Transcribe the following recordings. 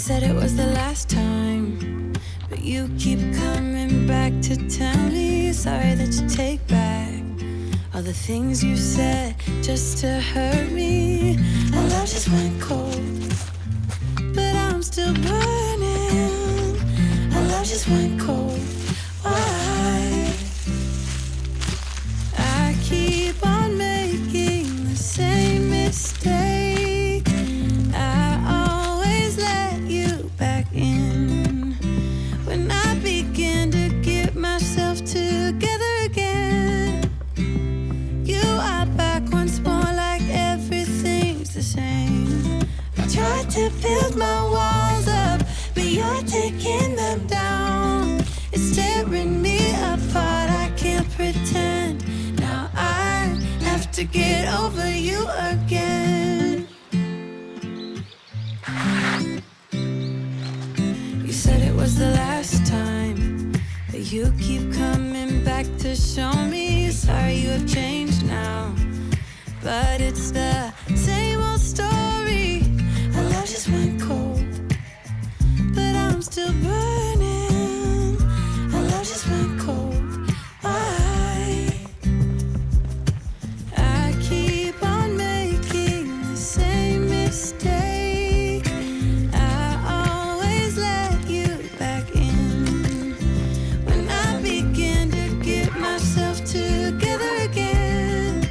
said it was the last time, but you keep coming back to tell me sorry that you take back all the things you said just to hurt me. Our love just went cold, but I'm still burning. Our love just went cold. Why? I keep on making the same mistake. I always let you back in when I begin to get myself together again. You are back once more like everything's the same. I tried to build my walls up, but you're taking them down. It's tearing me apart, I can't pretend. Now I have to get over you again. You said it was the last time, but you keep coming back to show me sorry you have changed now. But it's the same old story. Our love just went cold, but I'm still burning. Our love just went cold. Why? I keep on making the same mistake. I always let you back in when I begin to get myself together again.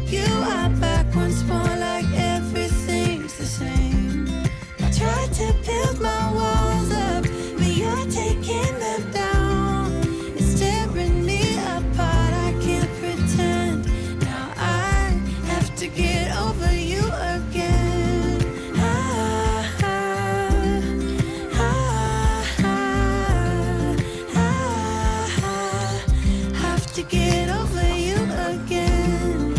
You are back once more like everything's the same. I tried to build my walls up, but you're taking them down. It's tearing me apart, I can't pretend. Now I have to get over you again. Have to get over you again.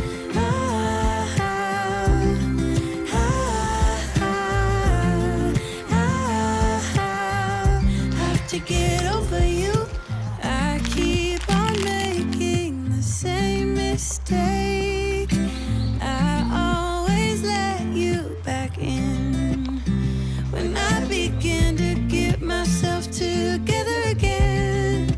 Have to get over you. I keep on making the same mistake. I always let you back in when I begin to get myself together again.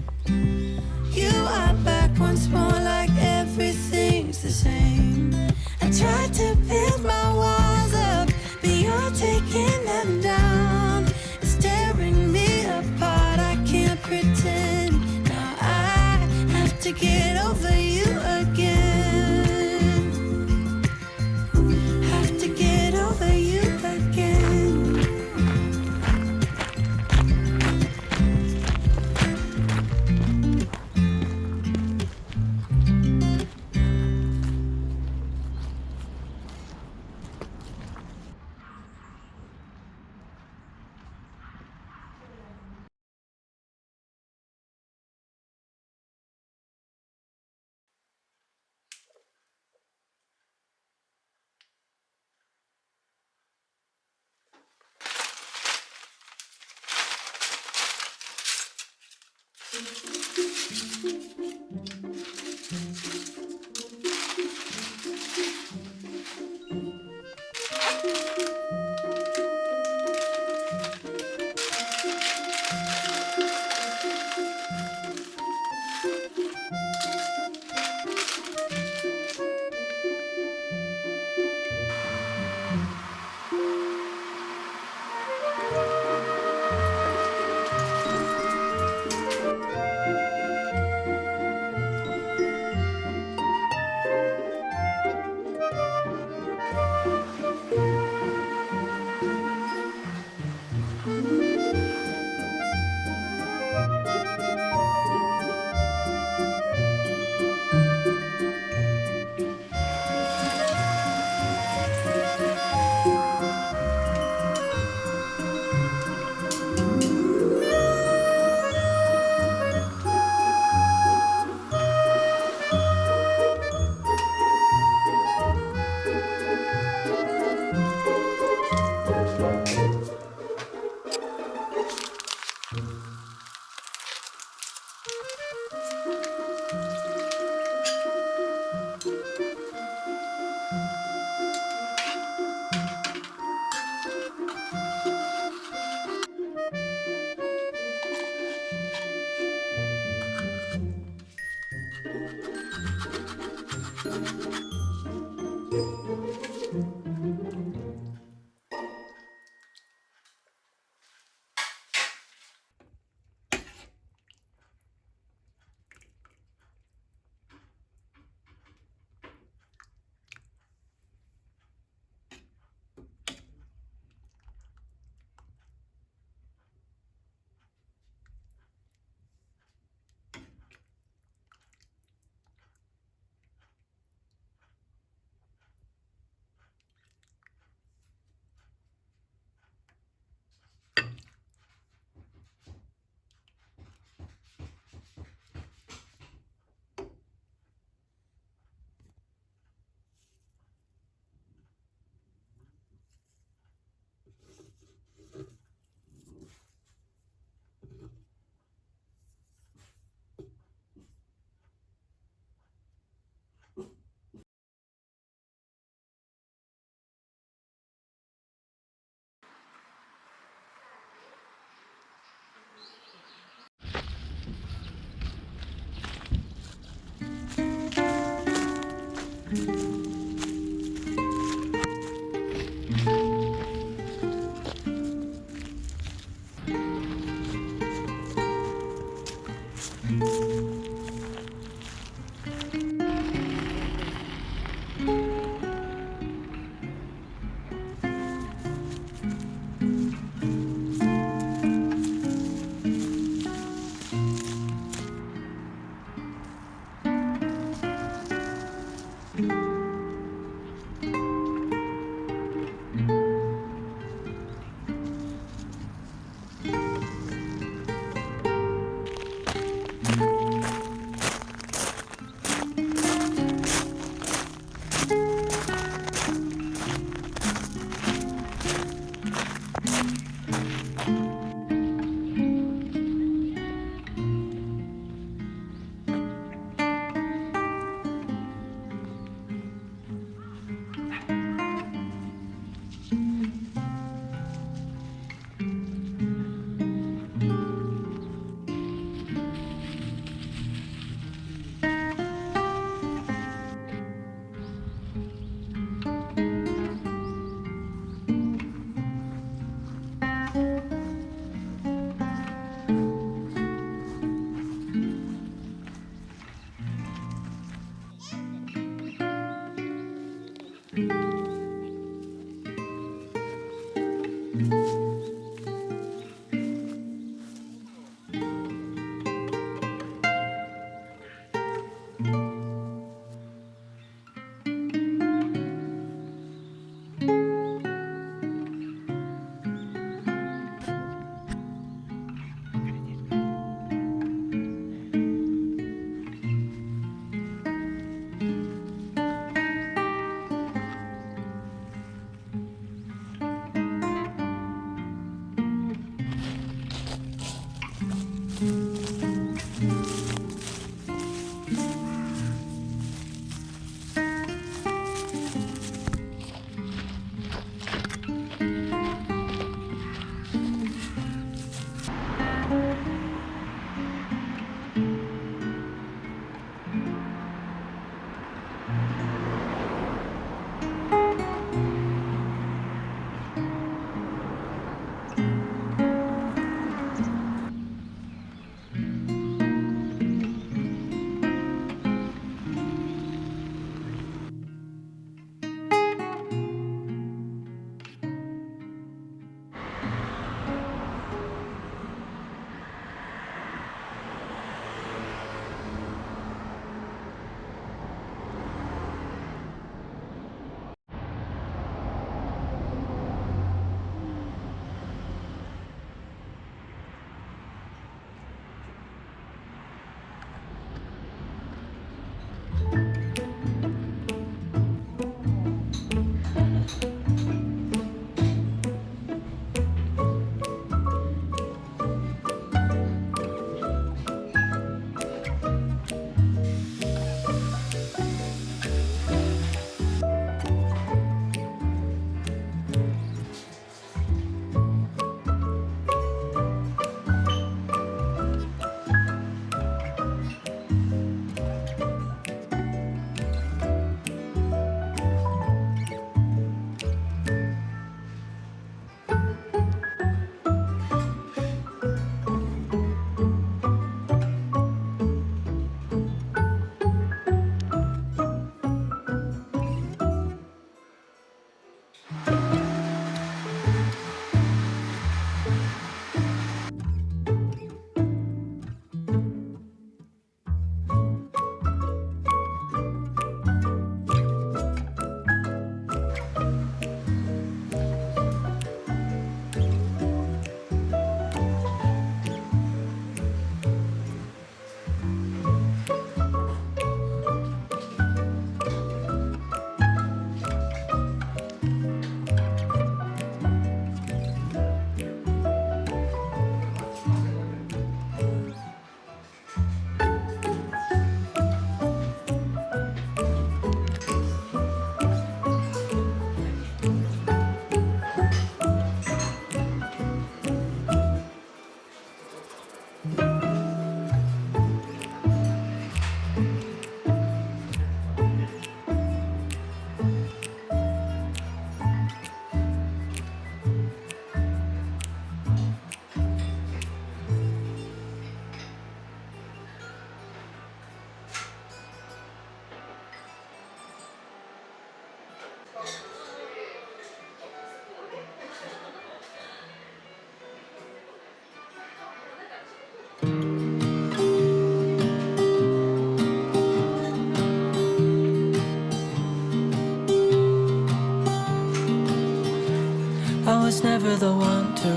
You are back once more like everything's the same. I tried to build my walls up, but you're taking them down. It's tearing me apart, I can't pretend. Now I have to get over you again. Have to get over you again.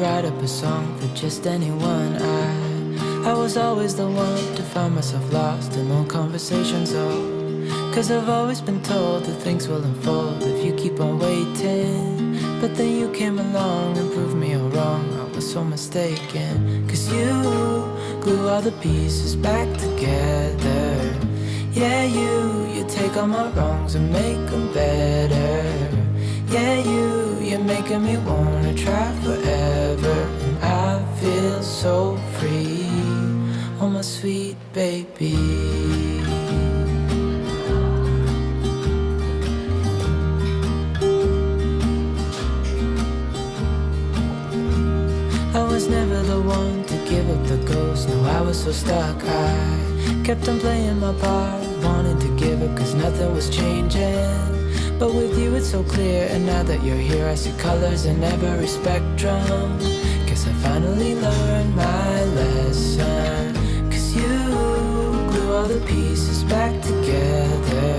write up a song for just anyone. I was always the one to find myself lost in long conversations, oh, 'cause I've always been told that things will unfold if you keep on waiting. But then you came along and proved me all wrong. I was so mistaken, 'cause you glue all the pieces back together. Yeah, you take all my wrongs and make them better. Yeah, you're making me wanna try forever. And I feel so free, oh my sweet baby. I was never the one to give up the ghost. No, I was so stuck. I kept on playing my part, wanting to give up 'cause nothing was changing. But with you it's so clear, and now that you're here I see colors in every spectrum. Guess I finally learned my lesson, 'cause you glue all the pieces back together.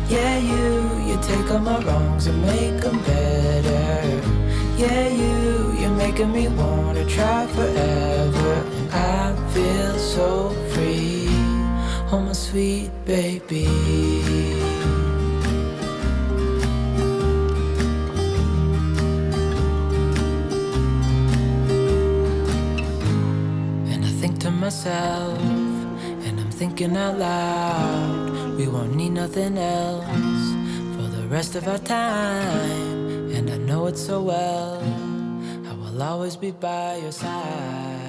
Yeah, you take all my wrongs and make them better. Yeah, you're making me wanna try forever. And I feel so free, oh my sweet baby. To myself, and I'm thinking out loud, we won't need nothing else for the rest of our time. And I know it so well, I will always be by your side.